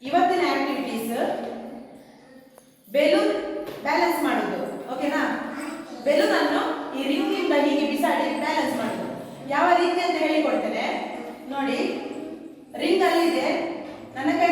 ಇವತ್ತಿನ activities balloon balance ಮಾಡೋದು. ಓಕೆನಾ? ಬೆಲೂನ್ ಅನ್ನು ಈ ರಿಂಗ್ ಇಂದ ಹೀಗೆ ಬಿಸಾಡಿ ಬ್ಯಾಲೆನ್ಸ್ ಮಾಡೋದು. ಯಾವ ರೀತಿ ಅಂತ ಹೇಳಿಕೊಡ್ತೇನೆ ನೋಡಿ. ರಿಂಗ್ ಅಲ್ಲಿದೆ, ನನ್ನ ಕೈ